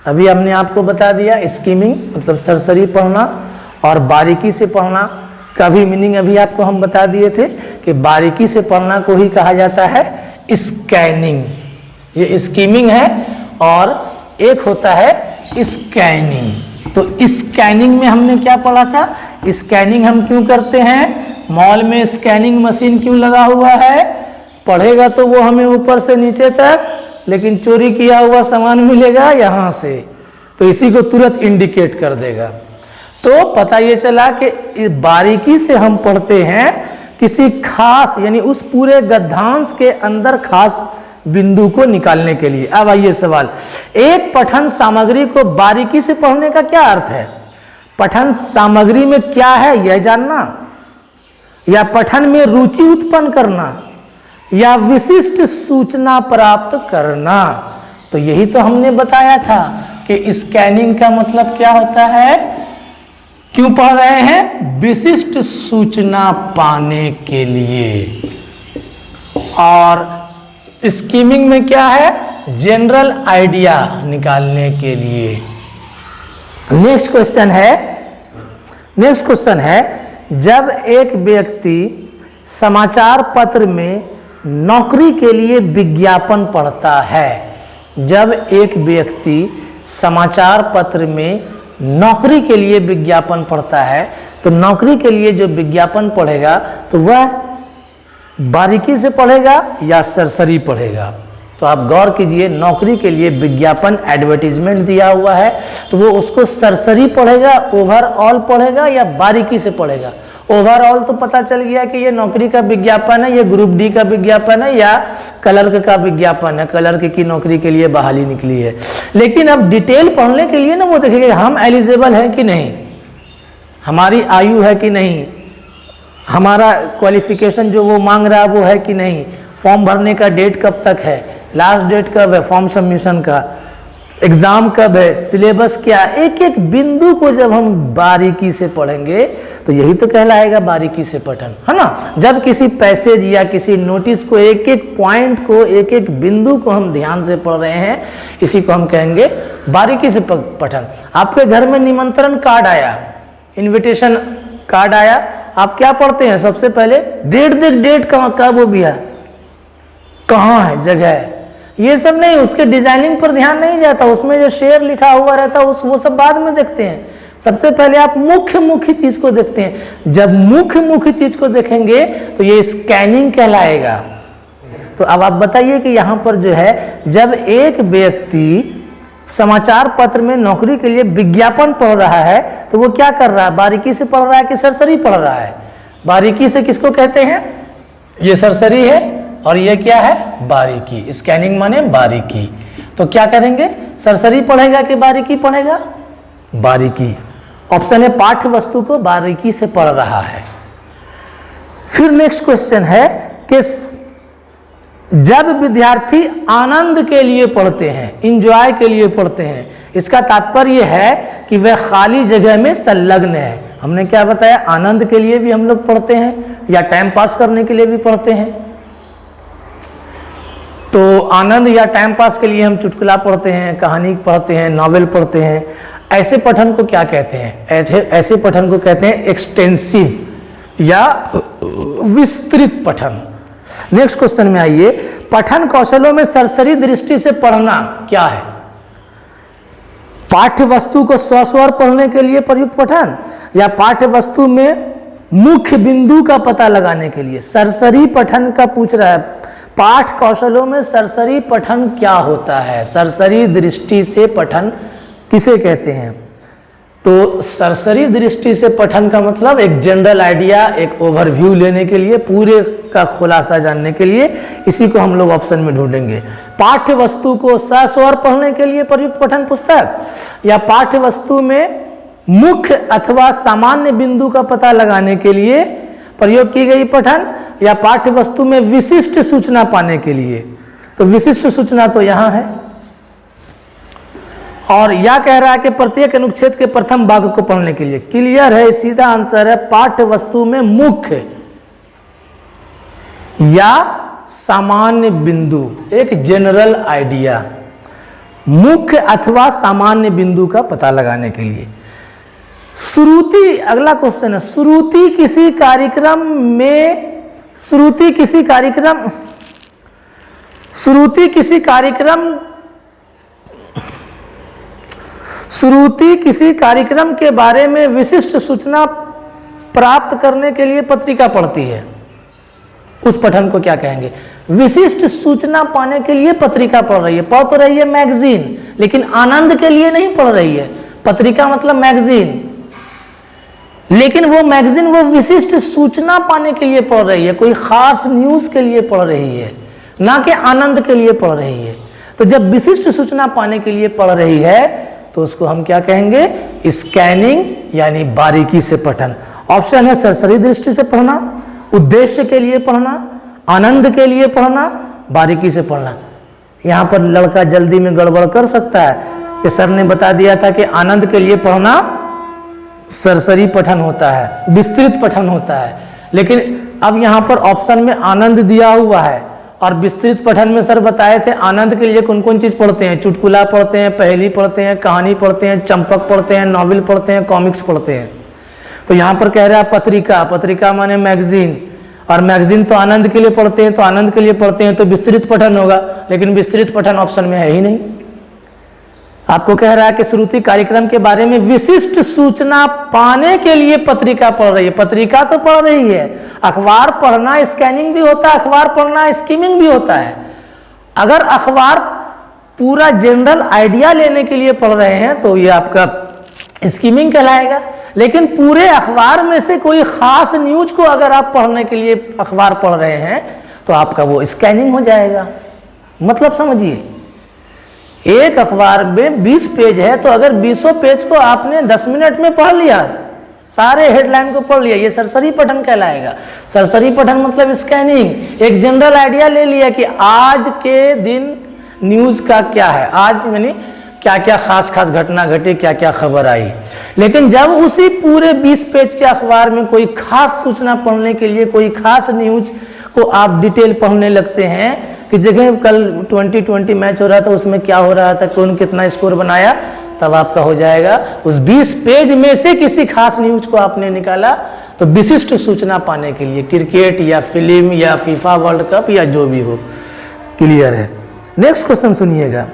अभी हमने आपको बता दिया, स्कीमिंग मतलब सरसरी पढ़ना और बारीकी से पढ़ना का भी मीनिंग अभी आपको हम बता दिए थे कि बारीकी से पढ़ना को ही कहा जाता है स्कैनिंग। ये स्कीमिंग है और एक होता है स्कैनिंग। तो स्कैनिंग में हमने क्या पढ़ा था? स्कैनिंग हम क्यों करते हैं? मॉल में स्कैनिंग मशीन क्यों लगा हुआ है? पढ़ेगा तो वो हमें ऊपर से नीचे तक, लेकिन चोरी किया हुआ सामान मिलेगा यहाँ से, तो इसी को तुरंत इंडिकेट कर देगा। तो पता ये चला कि बारीकी से हम पढ़ते हैं किसी खास यानी उस पूरे गद्यांश के अंदर खास बिंदु को निकालने के लिए। अब आइए सवाल, एक पठन सामग्री को बारीकी से पढ़ने का क्या अर्थ है? पठन सामग्री में क्या है यह जानना, या पठन में रुचि उत्पन्न करना, या विशिष्ट सूचना प्राप्त करना? तो यही तो हमने बताया था कि स्कैनिंग का मतलब क्या होता है, क्यों पढ़ रहे हैं? विशिष्ट सूचना पाने के लिए। और स्कीमिंग में क्या है? जनरल आइडिया निकालने के लिए। नेक्स्ट क्वेश्चन है, जब एक व्यक्ति समाचार पत्र में नौकरी के लिए विज्ञापन पढ़ता है, जब एक व्यक्ति समाचार पत्र में नौकरी के लिए विज्ञापन पढ़ता है, तो नौकरी के लिए जो विज्ञापन पढ़ेगा तो वह बारीकी से पढ़ेगा या सरसरी पढ़ेगा? तो आप गौर कीजिए, नौकरी के लिए विज्ञापन एडवर्टीजमेंट दिया हुआ है, तो वो उसको सरसरी पढ़ेगा, ओवरऑल पढ़ेगा या बारीकी से पढ़ेगा? ओवरऑल तो पता चल गया कि ये नौकरी का विज्ञापन है, ये ग्रुप डी का विज्ञापन है या क्लर्क का विज्ञापन है, क्लर्क की नौकरी के लिए बहाली निकली है। लेकिन अब डिटेल पढ़ने के लिए ना वो देखेंगे हम एलिजिबल हैं कि नहीं, हमारी आयु है कि नहीं, हमारा क्वालिफिकेशन जो वो मांग रहा है वो है कि नहीं, फॉर्म भरने का डेट कब तक है, लास्ट डेट कब है फॉर्म सबमिशन का, एग्जाम कब है, सिलेबस क्या, एक एक बिंदु को जब हम बारीकी से पढ़ेंगे तो यही तो कहलाएगा बारीकी से पठन, है ना। जब किसी पैसेज या किसी नोटिस को एक एक पॉइंट को, एक एक बिंदु को हम ध्यान से पढ़ रहे हैं, इसी को हम कहेंगे बारीकी से पठन। आपके घर में निमंत्रण कार्ड आया, इन्विटेशन कार्ड आया, आप क्या पढ़ते हैं? सबसे पहले डेट देख, डेट कब वो भी है, कहाँ है जगह, ये सब नहीं, उसके डिजाइनिंग पर ध्यान नहीं जाता, उसमें जो शेयर लिखा हुआ रहता है वो सब बाद में देखते हैं। सबसे पहले आप मुख्य चीज को देखते हैं। जब मुख्य चीज को देखेंगे तो ये स्कैनिंग कहलाएगा। तो अब आप बताइए कि यहाँ पर जो है, जब एक व्यक्ति समाचार पत्र में नौकरी के लिए विज्ञापन पढ़ रहा है तो वो क्या कर रहा है? बारीकी से पढ़ रहा है कि सरसरी पढ़ रहा है? बारीकी से किसको कहते हैं? ये सरसरी है और ये क्या है? बारीकी। स्कैनिंग माने बारीकी। तो क्या करेंगे? सरसरी पढ़ेगा कि बारीकी पढ़ेगा? बारीकी। ऑप्शन है, पाठ्य वस्तु को बारीकी से पढ़ रहा है। फिर नेक्स्ट क्वेश्चन है कि जब विद्यार्थी आनंद के लिए पढ़ते हैं, इंजॉय के लिए पढ़ते हैं, इसका तात्पर्य है कि वह खाली जगह में संलग्न है। हमने क्या बताया? आनंद के लिए भी हम लोग पढ़ते हैं या टाइम पास करने के लिए भी पढ़ते हैं। तो आनंद या टाइम पास के लिए हम चुटकुला पढ़ते हैं, कहानी पढ़ते हैं, नॉवेल पढ़ते हैं। ऐसे पठन को क्या कहते हैं? ऐसे पठन को कहते हैं एक्सटेंसिव या विस्तृत पठन। नेक्स्ट क्वेश्चन में आइए, पठन कौशलों में सरसरी दृष्टि से पढ़ना क्या है? पाठ्य वस्तु को स्वस्वर पढ़ने के लिए प्रयुक्त पठन, या पाठ्य वस्तु में मुख्य बिंदु का पता लगाने के लिए? सरसरी पठन का पूछ रहा है। पाठ कौशलों में सरसरी पठन क्या होता है? सरसरी दृष्टि से पठन किसे कहते हैं? तो सरसरी दृष्टि से पठन का मतलब एक जनरल आइडिया, एक ओवरव्यू लेने के लिए, पूरे का खुलासा जानने के लिए। इसी को हम लोग ऑप्शन में ढूंढेंगे। पाठ्य वस्तु को सस्वर पढ़ने के लिए प्रयुक्त पठन पुस्तक, या पाठ्य वस्तु में मुख्य अथवा सामान्य बिंदु का पता लगाने के लिए प्रयोग की गई पठन, या पाठ्य वस्तु में विशिष्ट सूचना पाने के लिए? तो विशिष्ट सूचना तो यहाँ है। और या कह रहा है कि प्रत्येक अनुच्छेद के प्रथम भाग को पढ़ने के लिए। क्लियर है, सीधा आंसर है पाठ्य वस्तु में मुख्य या सामान्य बिंदु, एक जनरल आइडिया, मुख्य अथवा सामान्य बिंदु का पता लगाने के लिए। श्रुति, अगला क्वेश्चन है, श्रुति किसी कार्यक्रम के बारे में विशिष्ट सूचना प्राप्त करने के लिए पत्रिका पढ़ती है। उस पठन को क्या कहेंगे? विशिष्ट सूचना पाने के लिए पत्रिका पढ़ रही है। पढ़ तो रही है मैगजीन, लेकिन आनंद के लिए नहीं पढ़ रही है। पत्रिका मतलब मैगजीन, लेकिन वो मैगजीन वो विशिष्ट सूचना पाने के लिए पढ़ रही है, कोई खास न्यूज के लिए पढ़ रही है, ना कि आनंद के लिए पढ़ रही है। तो जब विशिष्ट सूचना पाने के लिए पढ़ रही है तो उसको हम क्या कहेंगे? स्कैनिंग, यानी बारीकी से पठन। ऑप्शन है सरसरी दृष्टि से पढ़ना, उद्देश्य के लिए पढ़ना, आनंद के लिए पढ़ना, बारीकी से पढ़ना। यहाँ पर लड़का जल्दी में गड़बड़ कर सकता है कि सर ने बता दिया था कि आनंद के लिए पढ़ना सरसरी पठन होता है, विस्तृत पठन होता है, लेकिन अब यहाँ पर ऑप्शन में आनंद दिया हुआ है और विस्तृत पठन में सर बताए थे आनंद के लिए कौन कौन चीज पढ़ते हैं? चुटकुला पढ़ते हैं, पहेली पढ़ते हैं, कहानी पढ़ते हैं, चंपक पढ़ते हैं, नॉवेल पढ़ते हैं, कॉमिक्स पढ़ते हैं। तो यहाँ पर कह रहा है पत्रिका, पत्रिका माने मैगजीन, और मैगजीन तो आनंद के लिए पढ़ते हैं, तो आनंद के लिए पढ़ते हैं तो विस्तृत पठन होगा, लेकिन विस्तृत पठन ऑप्शन में है ही नहीं। आपको कह रहा है कि श्रुति कार्यक्रम के बारे में विशिष्ट सूचना पाने के लिए पत्रिका पढ़ रही है। पत्रिका तो पढ़ रही है, अखबार पढ़ना स्कैनिंग भी होता है, अखबार पढ़ना स्किमिंग भी होता है। अगर अखबार पूरा जनरल आइडिया लेने के लिए पढ़ रहे हैं तो ये आपका स्किमिंग कहलाएगा, लेकिन पूरे अखबार में से कोई खास न्यूज को अगर आप पढ़ने के लिए अखबार पढ़ रहे हैं तो आपका वो स्कैनिंग हो जाएगा। मतलब समझिए, एक अखबार में 20 पेज है, तो अगर 20 पेज को आपने 10 मिनट में पढ़ लिया, सारे हेडलाइन को पढ़ लिया, ये सरसरी पठन कहलाएगा। सरसरी पठन मतलब स्कैनिंग, एक जनरल आइडिया ले लिया कि आज के दिन न्यूज का क्या है, आज यानी क्या क्या खास खास घटना घटी, क्या क्या खबर आई। लेकिन जब उसी पूरे 20 पेज के अखबार में कोई खास सूचना पढ़ने के लिए कोई खास न्यूज को आप डिटेल पढ़ने लगते हैं कि जगह कल 2020 मैच हो रहा था, उसमें क्या हो रहा था, कौन कितना स्कोर बनाया, तब आपका हो जाएगा। उस 20 पेज में से किसी खास न्यूज को आपने निकाला तो विशिष्ट सूचना पाने के लिए, क्रिकेट या फिल्म या फीफा वर्ल्ड कप या जो भी हो। क्लियर है? नेक्स्ट क्वेश्चन सुनिएगा।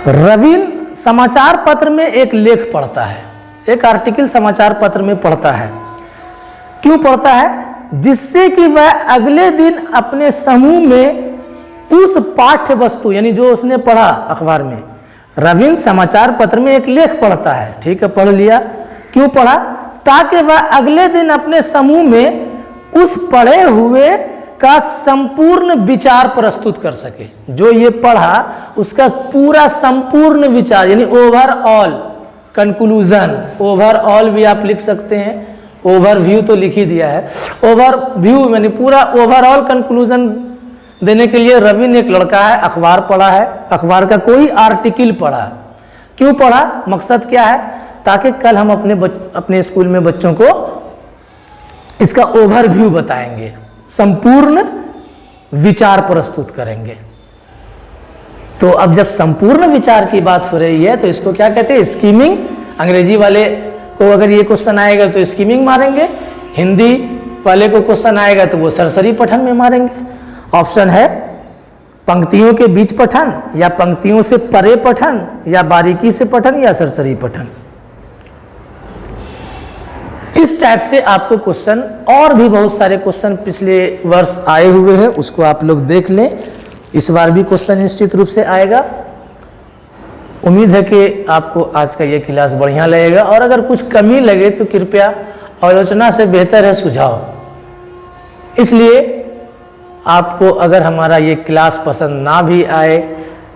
रवीन समाचार पत्र में एक लेख पढ़ता है, एक आर्टिकल समाचार पत्र में पढ़ता है। क्यों पढ़ता है? जिससे कि वह अगले दिन अपने समूह में उस पाठ्य वस्तु, यानी जो उसने पढ़ा अखबार में, रवीन समाचार पत्र में एक लेख पढ़ता है, ठीक है, पढ़ लिया। क्यों पढ़ा? ताकि वह अगले दिन अपने समूह में उस पढ़े हुए का संपूर्ण विचार प्रस्तुत कर सके। जो ये पढ़ा उसका पूरा संपूर्ण विचार, यानी ओवरऑल कंक्लूजन, ओवरऑल भी आप लिख सकते हैं, ओवरव्यू तो लिख ही दिया है, ओवरव्यू यानी पूरा ओवरऑल कंक्लूजन देने के लिए रवि ने, एक लड़का है, अखबार पढ़ा है, अखबार का कोई आर्टिकल पढ़ा। क्यों पढ़ा? मकसद क्या है? ताकि कल हम अपने स्कूल में बच्चों को इसका ओवरव्यू बताएंगे, संपूर्ण विचार प्रस्तुत करेंगे। तो अब जब संपूर्ण विचार की बात हो रही है तो इसको क्या कहते हैं, स्कीमिंग। अंग्रेजी वाले को अगर ये क्वेश्चन आएगा तो स्कीमिंग मारेंगे, हिंदी वाले को क्वेश्चन आएगा तो वो सरसरी पठन में मारेंगे। ऑप्शन है पंक्तियों के बीच पठन, या पंक्तियों से परे पठन, या बारीकी से पठन, या सरसरी पठन। इस टाइप से आपको क्वेश्चन, और भी बहुत सारे क्वेश्चन पिछले वर्ष आए हुए हैं, उसको आप लोग देख लें। इस बार भी क्वेश्चन निश्चित रूप से आएगा। उम्मीद है कि आपको आज का ये क्लास बढ़िया लगेगा, और अगर कुछ कमी लगे तो कृपया आलोचना से बेहतर है सुझाव। इसलिए आपको अगर हमारा ये क्लास पसंद ना भी आए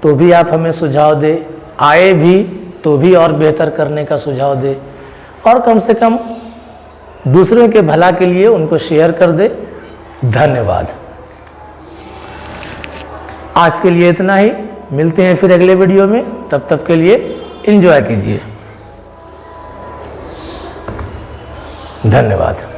तो भी आप हमें सुझाव दें, आए भी तो भी और बेहतर करने का सुझाव दें, और कम से कम दूसरों के भला के लिए उनको शेयर कर दे। धन्यवाद। आज के लिए इतना ही, मिलते हैं फिर अगले वीडियो में, तब तक के लिए एंजॉय कीजिए। धन्यवाद।